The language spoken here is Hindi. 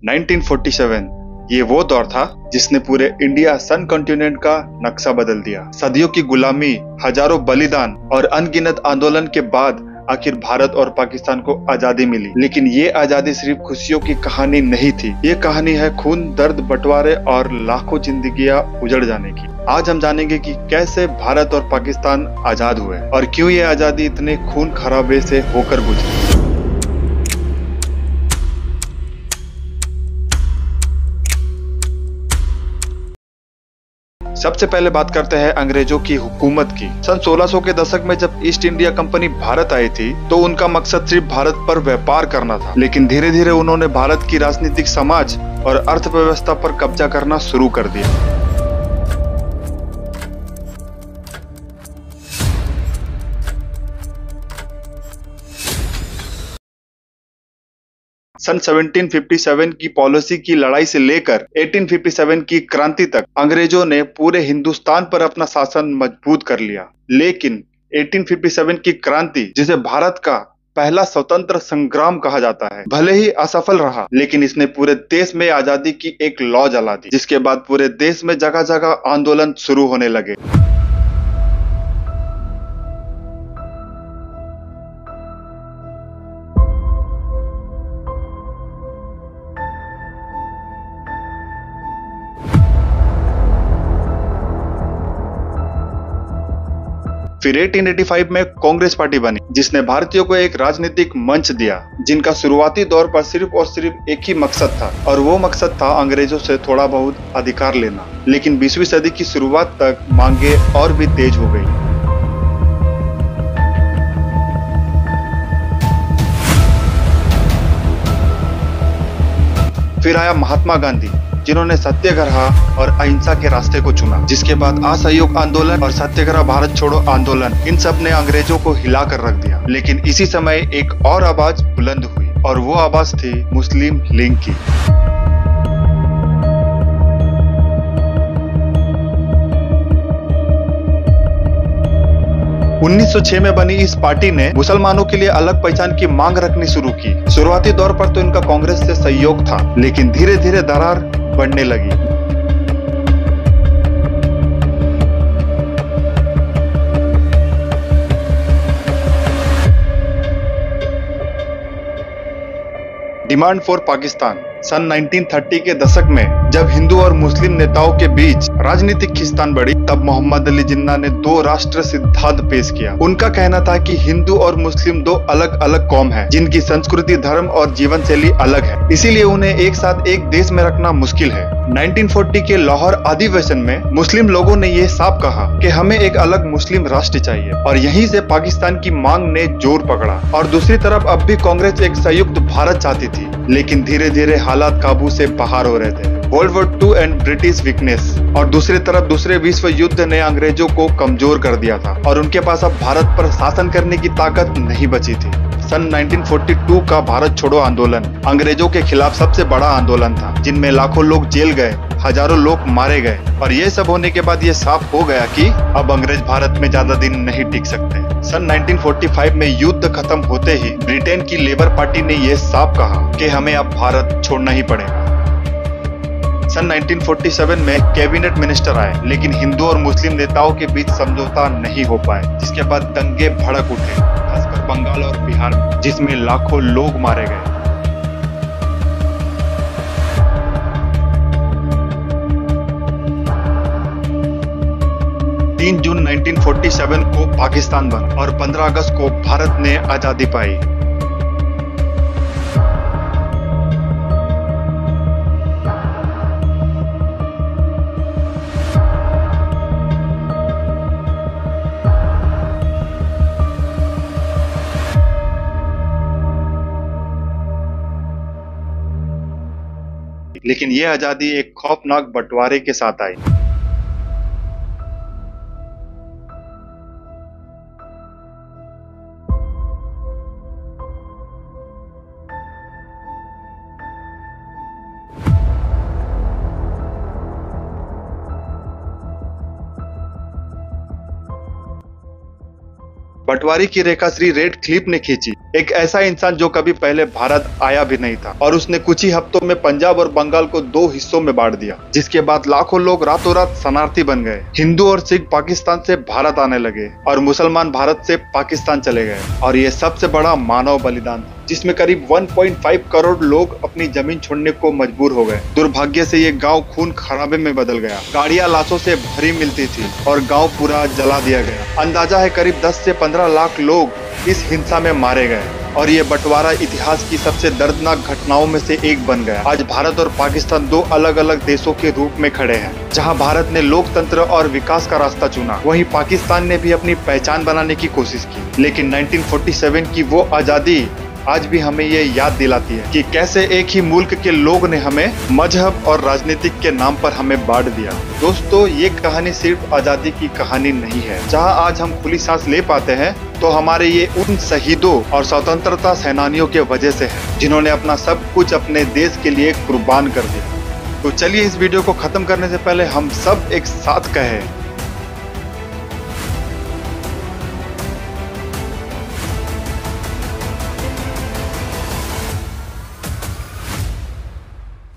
1947 ये वो दौर था जिसने पूरे इंडिया सन कॉन्टिनेंट का नक्शा बदल दिया। सदियों की गुलामी, हजारों बलिदान और अनगिनत आंदोलन के बाद आखिर भारत और पाकिस्तान को आजादी मिली। लेकिन ये आजादी सिर्फ खुशियों की कहानी नहीं थी, ये कहानी है खून, दर्द, बंटवारे और लाखों जिंदगियां उजड़ जाने की। आज हम जानेंगे कि कैसे भारत और पाकिस्तान आजाद हुए और क्यों ये आजादी इतने खून खराबे से होकर गुजरी। सबसे पहले बात करते हैं अंग्रेजों की हुकूमत की। सन 1600 के दशक में जब ईस्ट इंडिया कंपनी भारत आई थी तो उनका मकसद सिर्फ भारत पर व्यापार करना था। लेकिन धीरे धीरे उन्होंने भारत की राजनीतिक, समाज और अर्थव्यवस्था पर कब्जा करना शुरू कर दिया। सन 1757 की पॉलिसी की लड़ाई से लेकर 1857 की क्रांति तक अंग्रेजों ने पूरे हिंदुस्तान पर अपना शासन मजबूत कर लिया। लेकिन 1857 की क्रांति, जिसे भारत का पहला स्वतंत्र संग्राम कहा जाता है, भले ही असफल रहा, लेकिन इसने पूरे देश में आजादी की एक लौ जला दी, जिसके बाद पूरे देश में जगह जगह आंदोलन शुरू होने लगे। फिर 1885 में कांग्रेस पार्टी बनी, जिसने भारतीयों को एक राजनीतिक मंच दिया, जिनका शुरुआती दौर पर सिर्फ और सिर्फ एक ही मकसद था, और वो मकसद था अंग्रेजों से थोड़ा बहुत अधिकार लेना। लेकिन 20वीं सदी की शुरुआत तक मांगे और भी तेज हो गई। फिर आया महात्मा गांधी, जिन्होंने सत्याग्रह और अहिंसा के रास्ते को चुना, जिसके बाद असहयोग आंदोलन और सत्याग्रह, भारत छोड़ो आंदोलन, इन सब ने अंग्रेजों को हिला कर रख दिया। लेकिन इसी समय एक और आवाज बुलंद हुई, और वो आवाज थी मुस्लिम लीग की। 1906 में बनी इस पार्टी ने मुसलमानों के लिए अलग पहचान की मांग रखनी शुरू की। शुरुआती दौर पर तो इनका कांग्रेस से सहयोग था, लेकिन धीरे धीरे दरार बढ़ने लगी। Demand for Pakistan. सन 1930 के दशक में जब हिंदू और मुस्लिम नेताओं के बीच राजनीतिक खींचतान बढ़ी, तब मोहम्मद अली जिन्ना ने दो राष्ट्र सिद्धांत पेश किया। उनका कहना था कि हिंदू और मुस्लिम दो अलग अलग कौम हैं, जिनकी संस्कृति, धर्म और जीवन शैली अलग है, इसीलिए उन्हें एक साथ एक देश में रखना मुश्किल है। 1940 के लाहौर अधिवेशन में मुस्लिम लोगों ने ये साफ कहा कि हमें एक अलग मुस्लिम राष्ट्र चाहिए, और यहीं से पाकिस्तान की मांग ने जोर पकड़ा। और दूसरी तरफ अब भी कांग्रेस एक संयुक्त भारत चाहती थी, लेकिन धीरे धीरे हालात काबू से बाहर हो रहे थे। World war 2 and British weakness, और दूसरी तरफ दूसरे विश्व युद्ध ने अंग्रेजों को कमजोर कर दिया था, और उनके पास अब भारत पर शासन करने की ताकत नहीं बची थी। सन 1942 का भारत छोड़ो आंदोलन अंग्रेजों के खिलाफ सबसे बड़ा आंदोलन था, जिनमें लाखों लोग जेल गए, हजारों लोग मारे गए, और ये सब होने के बाद ये साफ हो गया कि अब अंग्रेज भारत में ज्यादा दिन नहीं टिक सकते। सन 1945 में युद्ध खत्म होते ही ब्रिटेन की लेबर पार्टी ने यह साफ कहा कि हमें अब भारत छोड़ना ही पड़ेगा। सन 1947 में कैबिनेट मिनिस्टर आए, लेकिन हिंदू और मुस्लिम नेताओं के बीच समझौता नहीं हो पाए, जिसके बाद दंगे भड़क उठे, खासकर बंगाल और बिहार में, जिसमें लाखों लोग मारे गए। जून 1947 को पाकिस्तान बना और 15 अगस्त को भारत ने आजादी पाई। लेकिन यह आजादी एक खौफनाक बंटवारे के साथ आई। बंटवारे की रेखा श्री रेड क्लिफ ने खींची। एक ऐसा इंसान जो कभी पहले भारत आया भी नहीं था और उसने कुछ ही हफ्तों में पंजाब और बंगाल को 2 हिस्सों में बांट दिया, जिसके बाद लाखों लोग रातों रात शरणार्थी बन गए। हिंदू और सिख पाकिस्तान से भारत आने लगे और मुसलमान भारत से पाकिस्तान चले गए। और ये सबसे बड़ा मानव बलिदान था, जिसमें करीब 1.5 करोड़ लोग अपनी जमीन छोड़ने को मजबूर हो गए। दुर्भाग्य से ये गांव खून खराबे में बदल गया। गाड़ियां लाशों से भरी मिलती थी और गांव पूरा जला दिया गया। अंदाजा है करीब 10 से 15 लाख लोग इस हिंसा में मारे गए और ये बंटवारा इतिहास की सबसे दर्दनाक घटनाओं में से एक बन गया। आज भारत और पाकिस्तान 2 अलग अलग देशों के रूप में खड़े हैं। जहां भारत ने लोकतंत्र और विकास का रास्ता चुना, वहीं पाकिस्तान ने भी अपनी पहचान बनाने की कोशिश की। लेकिन 1947 की वो आजादी आज भी हमें ये याद दिलाती है कि कैसे एक ही मुल्क के लोग ने हमें मजहब और राजनीतिक के नाम पर हमें बांट दिया। दोस्तों, ये कहानी सिर्फ आजादी की कहानी नहीं है। जहां आज हम खुली सांस ले पाते हैं तो हमारे ये उन शहीदों और स्वतंत्रता सेनानियों के वजह से है, जिन्होंने अपना सब कुछ अपने देश के लिए कुर्बान कर दिया। तो चलिए इस वीडियो को खत्म करने से पहले हम सब एक साथ कहें,